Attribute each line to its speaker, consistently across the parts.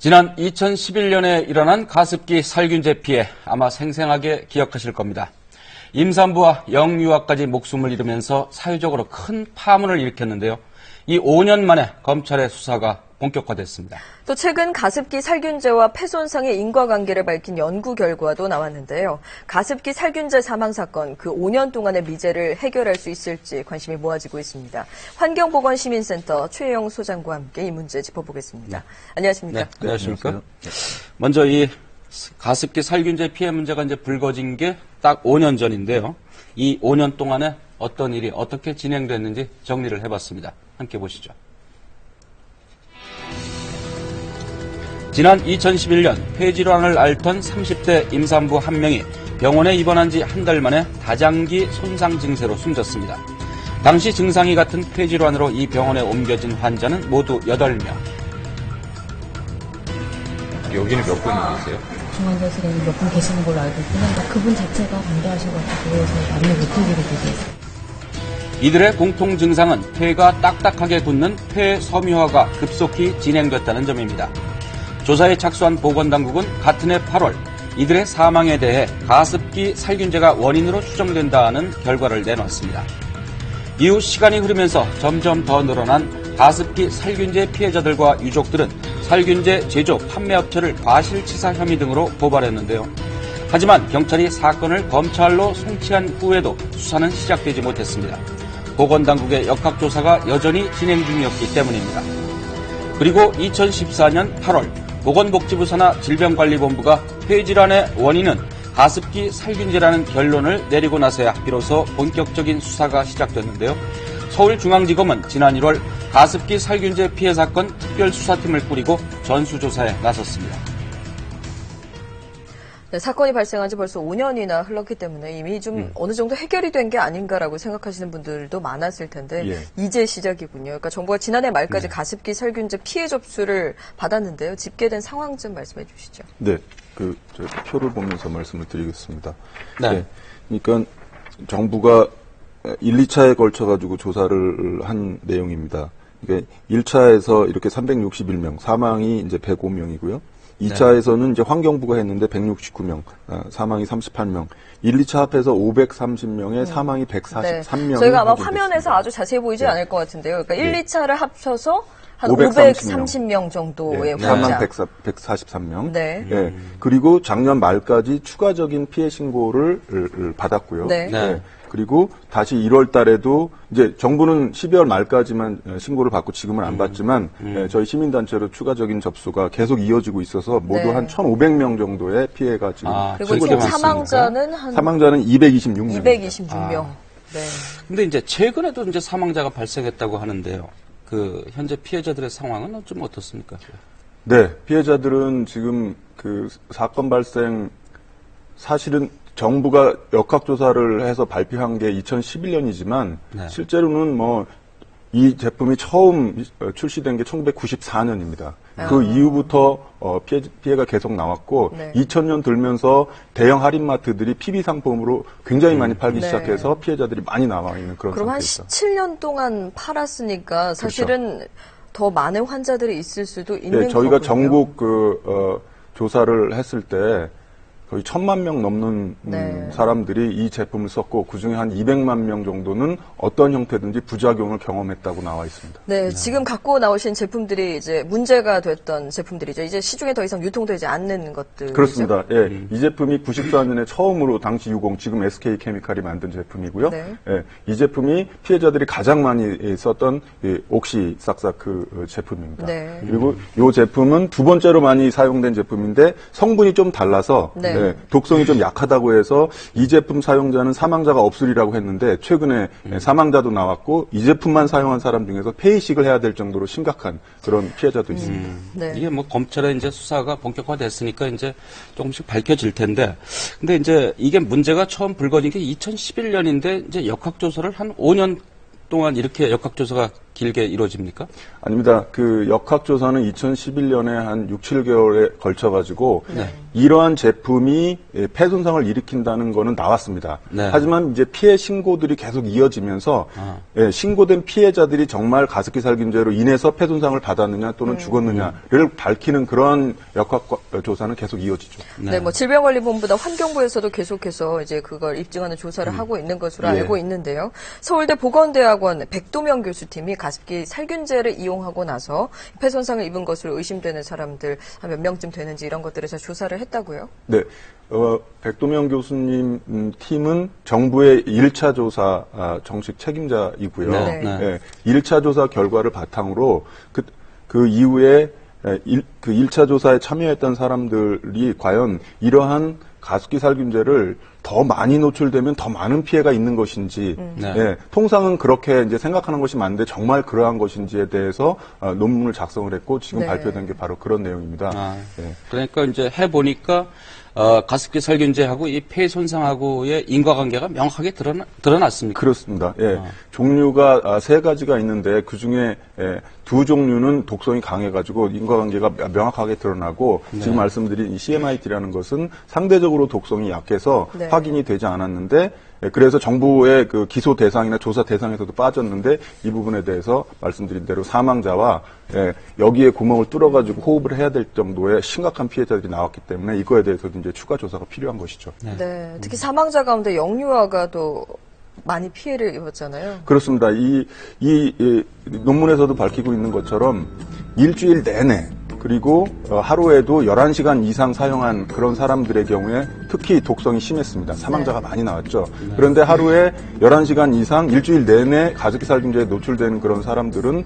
Speaker 1: 지난 2011년에 일어난 가습기 살균제 피해 아마 생생하게 기억하실 겁니다. 임산부와 영유아까지 목숨을 잃으면서 사회적으로 큰 파문을 일으켰는데요. 이 5년 만에 검찰의 수사가 본격화됐습니다.
Speaker 2: 또 최근 가습기 살균제와 폐손상의 인과관계를 밝힌 연구 결과도 나왔는데요. 가습기 살균제 사망 사건 그 5년 동안의 미제를 해결할 수 있을지 관심이 모아지고 있습니다. 환경보건시민센터 최혜영 소장과 함께 이 문제 짚어보겠습니다. 안녕하십니까?
Speaker 1: 네, 안녕하십니까? 먼저 이 가습기 살균제 피해 문제가 이제 불거진 게 딱 5년 전인데요. 이 5년 동안에 어떤 일이 어떻게 진행됐는지 정리를 해봤습니다. 함께 보시죠. 지난 2011년 폐질환을 앓던 30대 임산부 한 명이 병원에 입원한 지 한 달 만에 다장기 손상 증세로 숨졌습니다. 당시 증상이 같은 폐질환으로 이 병원에 옮겨진 환자는 모두 8명.
Speaker 3: 여기는 몇 분이 계세요?
Speaker 4: 중환자실에 몇 분 계시는 걸로 알고 있는데 그분 자체가 반대하셔가지고 저희 말을 못하기로 되겠어요.
Speaker 1: 이들의 공통 증상은 폐가 딱딱하게 굳는 폐 섬유화가 급속히 진행됐다는 점입니다. 조사에 착수한 보건당국은 같은 해 8월 이들의 사망에 대해 가습기 살균제가 원인으로 추정된다는 결과를 내놓았습니다. 이후 시간이 흐르면서 점점 더 늘어난 가습기 살균제 피해자들과 유족들은 살균제 제조, 판매 업체를 과실치사 혐의 등으로 고발했는데요. 하지만 경찰이 사건을 검찰로 송치한 후에도 수사는 시작되지 못했습니다. 보건당국의 역학조사가 여전히 진행 중이었기 때문입니다. 그리고 2014년 8월 보건복지부 산하 질병관리본부가 폐질환의 원인은 가습기 살균제라는 결론을 내리고 나서야 비로소 본격적인 수사가 시작됐는데요. 서울중앙지검은 지난 1월 가습기 살균제 피해 사건 특별수사팀을 꾸리고 전수조사에 나섰습니다.
Speaker 2: 네, 사건이 발생한 지 벌써 5년이나 흘렀기 때문에 이미 좀 어느 정도 해결이 된 게 아닌가라고 생각하시는 분들도 많았을 텐데 이제 시작이군요. 그러니까 정부가 지난해 말까지 가습기 살균제 피해 접수를 받았는데요. 집계된 상황 좀 말씀해 주시죠.
Speaker 5: 네, 저희가 표를 보면서 말씀을 드리겠습니다.
Speaker 1: 네.
Speaker 5: 그러니까 정부가 1, 2차에 걸쳐가지고 조사를 한 내용입니다. 그러니까 1차에서 이렇게 361명, 사망이 이제 105명이고요. 2차에서는 이제 환경부가 했는데 169명, 사망이 38명, 1, 2차 합해서 530명에 사망이 143명.
Speaker 2: 저희가 아마 화면에서 아주 자세히 보이지 않을 것 같은데요. 그러니까 1, 2차를 합쳐서 한 530명 정도의
Speaker 5: 사망
Speaker 2: 환자.
Speaker 5: 143명.
Speaker 2: 네.
Speaker 5: 네. 그리고 작년 말까지 추가적인 피해 신고를 받았고요.
Speaker 2: 네.
Speaker 5: 네. 그리고 다시 1월 달에도 이제 정부는 12월 말까지만 신고를 받고 지금은 안 받지만 저희 시민단체로 추가적인 접수가 계속 이어지고 있어서 모두 한 1,500명 정도의 피해가 지금
Speaker 2: 그리고 총 사망자는 한
Speaker 5: 226명.
Speaker 2: 226명. 네.
Speaker 1: 근데 이제 최근에도 이제 사망자가 발생했다고 하는데요. 그 현재 피해자들의 상황은 좀 어떻습니까?
Speaker 5: 네, 피해자들은 지금 그 사건 발생 사실은 정부가 역학조사를 해서 발표한 게 2011년이지만 실제로는 이 제품이 처음 출시된 게 1994년입니다. 그 이후부터 피해가 계속 나왔고 2000년 들면서 대형 할인마트들이 PB 상품으로 굉장히 많이 팔기 시작해서 피해자들이 많이 나와 있는 그런
Speaker 2: 그럼
Speaker 5: 상태입니다.
Speaker 2: 한 17년 동안 팔았으니까 사실은 더 많은 환자들이 있을 수도 있는 거고요.
Speaker 5: 저희가 전국 조사를 했을 때 거의 1,000만 명 넘는 사람들이 이 제품을 썼고 그중에 한 200만 명 정도는 어떤 형태든지 부작용을 경험했다고 나와 있습니다.
Speaker 2: 네, 지금 갖고 나오신 제품들이 이제 문제가 됐던 제품들이죠. 이제 시중에 더 이상 유통되지 않는 것들.
Speaker 5: 그렇습니다. 예, 이 제품이 94년에 처음으로 당시 유공, 지금 SK케미칼이 만든 제품이고요. 예, 이 제품이 피해자들이 가장 많이 썼던 옥시삭사크 제품입니다. 그리고 이 제품은 두 번째로 많이 사용된 제품인데 성분이 좀 달라서 독성이 좀 약하다고 해서 이 제품 사용자는 사망자가 없으리라고 했는데 최근에 사망자도 나왔고 이 제품만 사용한 사람 중에서 폐이식을 해야 될 정도로 심각한 그런 피해자도 있습니다.
Speaker 1: 이게 검찰의 이제 수사가 본격화됐으니까 이제 조금씩 밝혀질 텐데, 근데 이제 이게 문제가 처음 불거진 게 2011년인데 이제 역학조사를 한 5년 동안 이렇게 역학조사가 길게 이루어집니까?
Speaker 5: 아닙니다. 그 역학조사는 2011년에 한 6, 7개월에 걸쳐가지고
Speaker 1: 네.
Speaker 5: 이러한 제품이 폐손상을 일으킨다는 거는 나왔습니다.
Speaker 1: 네.
Speaker 5: 하지만 이제 피해 신고들이 계속 이어지면서 신고된 피해자들이 정말 가습기 살균제로 인해서 폐손상을 받았느냐 또는 죽었느냐를 밝히는 그런 역학조사는 계속 이어지죠.
Speaker 2: 네, 뭐 질병관리본부나 환경부에서도 계속해서 이제 그걸 입증하는 조사를 하고 있는 것으로
Speaker 5: 예.
Speaker 2: 알고 있는데요. 서울대 보건대학원 백도명 교수팀이 가습기 살균제를 이용하고 나서 폐손상을 입은 것으로 의심되는 사람들 한 몇 명쯤 되는지 이런 것들을 다 조사를 했다고요?
Speaker 5: 네. 백도명 교수님 팀은 정부의 1차 조사 정식 책임자이고요.
Speaker 1: 네.
Speaker 5: 네. 1차 조사 결과를 바탕으로 그 이후에 그 1차 조사에 참여했던 사람들이 과연 이러한 가습기 살균제를 더 많이 노출되면 더 많은 피해가 있는 것인지, 예, 통상은 그렇게 이제 생각하는 것이 맞는데 정말 그러한 것인지에 대해서 논문을 작성을 했고 지금
Speaker 2: 네.
Speaker 5: 발표된 게 바로 그런 내용입니다. 예.
Speaker 1: 그러니까 이제 해보니까 가습기 살균제하고 이 폐 손상하고의 인과관계가 명확하게 드러났습니까?
Speaker 5: 그렇습니다. 예. 종류가 3가지가 있는데 그 중에 2종류는 독성이 강해가지고 인과관계가 명확하게 드러나고 지금 말씀드린 이 CMIT라는 것은 상대적으로 독성이 약해서
Speaker 2: 네.
Speaker 5: 확인이 되지 않았는데 그래서 정부의 그 기소 대상이나 조사 대상에서도 빠졌는데 이 부분에 대해서 말씀드린 대로 사망자와 여기에 구멍을 뚫어가지고 호흡을 해야 될 정도의 심각한 피해자들이 나왔기 때문에 이거에 대해서도 이제 추가 조사가 필요한 것이죠.
Speaker 2: 네, 특히 사망자 가운데 영유아가 또 많이 피해를 입었잖아요.
Speaker 5: 그렇습니다. 이 논문에서도 밝히고 있는 것처럼 일주일 내내 그리고 하루에도 11시간 이상 사용한 그런 사람들의 경우에 특히 독성이 심했습니다. 사망자가 많이 나왔죠. 그런데 하루에 11시간 이상 일주일 내내 가습기 살균제에 노출되는 그런 사람들은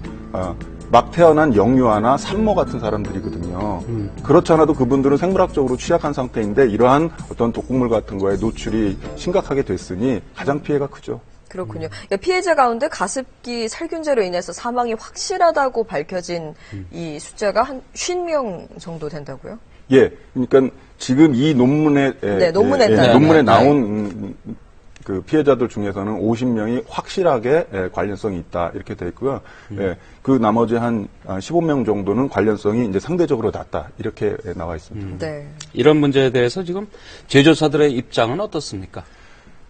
Speaker 5: 막 태어난 영유아나 산모 같은 사람들이거든요. 그렇지 않아도 그분들은 생물학적으로 취약한 상태인데 이러한 어떤 독극물 같은 거에 노출이 심각하게 됐으니 가장 피해가 크죠.
Speaker 2: 그렇군요. 피해자 가운데 가습기 살균제로 인해서 사망이 확실하다고 밝혀진 이 숫자가 한 50명 정도 된다고요?
Speaker 5: 예, 그러니까 지금 이 논문에
Speaker 2: 논문에 따르면.
Speaker 5: 논문에 나온 그 피해자들 중에서는 50명이 확실하게 관련성이 있다 이렇게 돼 있고요. 그 나머지 한 15명 정도는 관련성이 이제 상대적으로 낮다 이렇게 나와 있습니다.
Speaker 2: 네.
Speaker 1: 이런 문제에 대해서 지금 제조사들의 입장은 어떻습니까?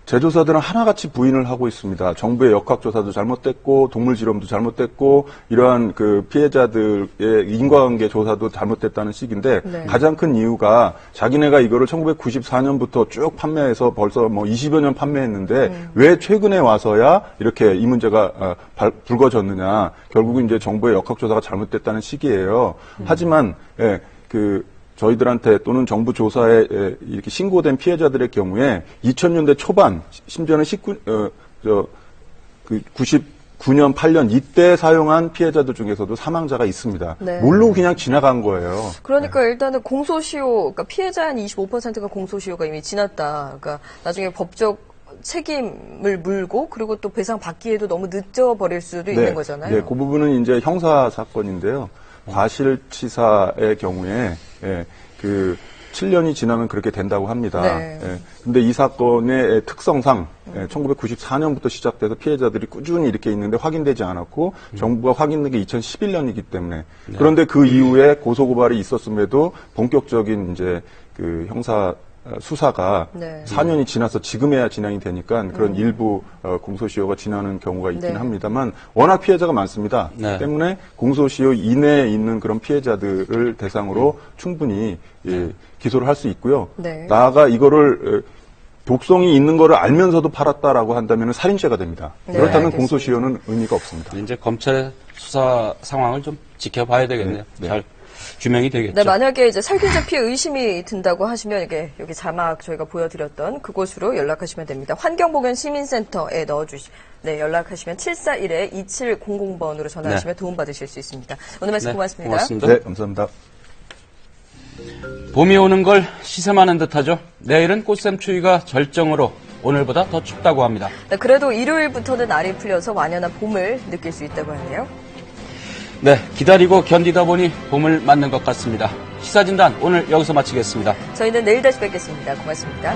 Speaker 5: 제조사들은 하나같이 부인을 하고 있습니다. 정부의 역학조사도 잘못됐고 동물질험도 잘못됐고 이러한 그 피해자들의 인과관계 조사도 잘못됐다는 식인데
Speaker 2: 네.
Speaker 5: 가장 큰 이유가 자기네가 이거를 1994년부터 쭉 판매해서 벌써 뭐 20여 년 판매했는데 왜 최근에 와서야 이렇게 이 문제가 불거졌느냐. 결국은 이제 정부의 역학조사가 잘못됐다는 식이에요. 하지만 저희들한테 또는 정부 조사에 이렇게 신고된 피해자들의 경우에 2000년대 초반, 심지어는 99년, 8년 이때 사용한 피해자들 중에서도 사망자가 있습니다.
Speaker 2: 네.
Speaker 5: 모르고 그냥 지나간 거예요.
Speaker 2: 그러니까 일단은 공소시효, 그러니까 피해자 한 25%가 공소시효가 이미 지났다. 그러니까 나중에 법적 책임을 물고 그리고 또 배상 받기에도 너무 늦어버릴 수도 있는 거잖아요.
Speaker 5: 네, 그 부분은 이제 형사 사건인데요. 과실치사의 경우에 그 7년이 지나면 그렇게 된다고 합니다.
Speaker 2: 네.
Speaker 5: 근데 이 사건의 특성상 1994년부터 시작돼서 피해자들이 꾸준히 이렇게 있는데 확인되지 않았고 정부가 확인된 게 2011년이기 때문에 그런데 그 이후에 고소고발이 있었음에도 본격적인 이제 그 형사 수사가 4년이 지나서 지금에야 진행이 되니까 그런 일부 공소시효가 지나는 경우가 있긴 합니다만 워낙 피해자가 많습니다. 때문에 공소시효 이내에 있는 그런 피해자들을 대상으로 충분히 기소를 할 수 있고요. 나아가 이거를 독성이 있는 거를 알면서도 팔았다라고 한다면 살인죄가 됩니다. 그렇다면
Speaker 2: 알겠습니다.
Speaker 5: 공소시효는 의미가 없습니다.
Speaker 1: 이제 검찰의 수사 상황을 좀 지켜봐야 되겠네요. 잘 규명이 되겠죠.
Speaker 2: 네, 만약에 이제 살균제 피해 의심이 든다고 하시면 이게 여기 자막 저희가 보여드렸던 그곳으로 연락하시면 됩니다. 환경보건 시민센터에 연락하시면 741-2700번으로 전화하시면 도움받으실 수 있습니다. 오늘 말씀 고맙습니다.
Speaker 1: 고맙습니다.
Speaker 5: 네, 감사합니다.
Speaker 1: 봄이 오는 걸 시샘하는 듯하죠. 내일은 꽃샘추위가 절정으로 오늘보다 더 춥다고 합니다.
Speaker 2: 네, 그래도 일요일부터는 날이 풀려서 완연한 봄을 느낄 수 있다고 하네요.
Speaker 1: 네, 기다리고 견디다 보니 봄을 맞는 것 같습니다. 시사진단 오늘 여기서 마치겠습니다.
Speaker 2: 저희는 내일 다시 뵙겠습니다. 고맙습니다.